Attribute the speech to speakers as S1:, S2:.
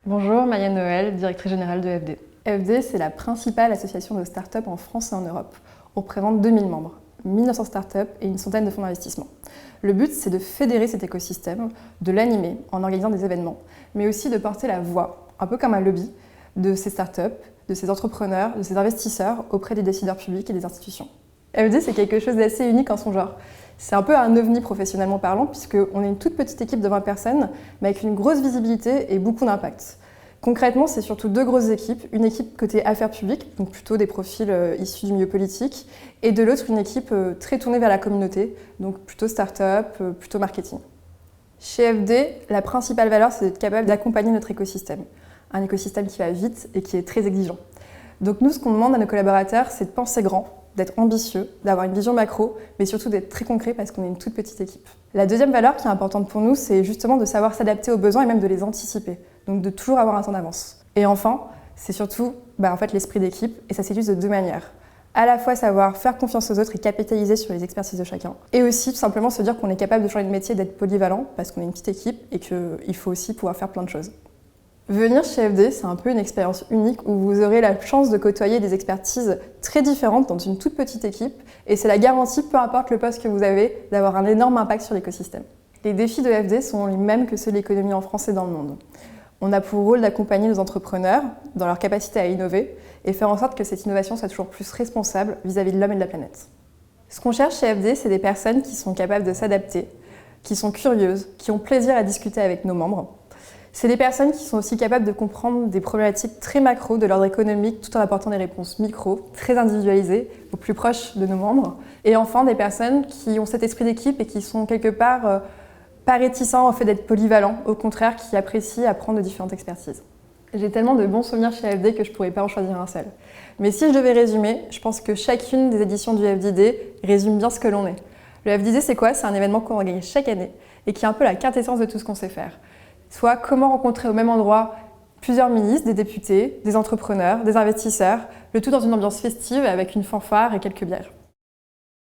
S1: Bonjour, Maya Noël, directrice générale de FD. FD, c'est la principale association de start-up en France et en Europe. On représente 2000 membres, 1900 start-up et une centaine de fonds d'investissement. Le but, c'est de fédérer cet écosystème, de l'animer en organisant des événements, mais aussi de porter la voix, un peu comme un lobby, de ces start-up, de ces entrepreneurs, de ces investisseurs auprès des décideurs publics et des institutions. FD, c'est quelque chose d'assez unique en son genre. C'est un peu un ovni professionnellement parlant, puisqu'on est une toute petite équipe de 20 personnes, mais avec une grosse visibilité et beaucoup d'impact. Concrètement, c'est surtout deux grosses équipes. Une équipe côté affaires publiques, donc plutôt des profils issus du milieu politique, et de l'autre, une équipe très tournée vers la communauté, donc plutôt start-up, plutôt marketing. Chez FD, la principale valeur, c'est d'être capable d'accompagner notre écosystème. Un écosystème qui va vite et qui est très exigeant. Donc nous, ce qu'on demande à nos collaborateurs, c'est de penser grand, d'être ambitieux, d'avoir une vision macro, mais surtout d'être très concret parce qu'on est une toute petite équipe. La deuxième valeur qui est importante pour nous, c'est justement de savoir s'adapter aux besoins et même de les anticiper, donc de toujours avoir un temps d'avance. Et enfin, c'est surtout l'esprit d'équipe, et ça s'illustre de deux manières. À la fois savoir faire confiance aux autres et capitaliser sur les expertises de chacun, et aussi tout simplement se dire qu'on est capable de changer de métier, d'être polyvalent, parce qu'on est une petite équipe et qu'il faut aussi pouvoir faire plein de choses. Venir chez FD, c'est un peu une expérience unique où vous aurez la chance de côtoyer des expertises très différentes dans une toute petite équipe et c'est la garantie, peu importe le poste que vous avez, d'avoir un énorme impact sur l'écosystème. Les défis de FD sont les mêmes que ceux de l'économie en France et dans le monde. On a pour rôle d'accompagner nos entrepreneurs dans leur capacité à innover et faire en sorte que cette innovation soit toujours plus responsable vis-à-vis de l'homme et de la planète. Ce qu'on cherche chez FD, c'est des personnes qui sont capables de s'adapter, qui sont curieuses, qui ont plaisir à discuter avec nos membres. C'est des personnes qui sont aussi capables de comprendre des problématiques très macro de l'ordre économique tout en apportant des réponses micro, très individualisées, au plus proche de nos membres. Et enfin, des personnes qui ont cet esprit d'équipe et qui sont quelque part pas réticents au fait d'être polyvalents, au contraire, qui apprécient apprendre de différentes expertises. J'ai tellement de bons souvenirs chez FD que je ne pourrais pas en choisir un seul. Mais si je devais résumer, je pense que chacune des éditions du FDD résume bien ce que l'on est. Le FDD, c'est quoi? C'est un événement qu'on organise chaque année et qui est un peu la quintessence de tout ce qu'on sait faire. Soit comment rencontrer au même endroit plusieurs ministres, des députés, des entrepreneurs, des investisseurs, le tout dans une ambiance festive avec une fanfare et quelques bières.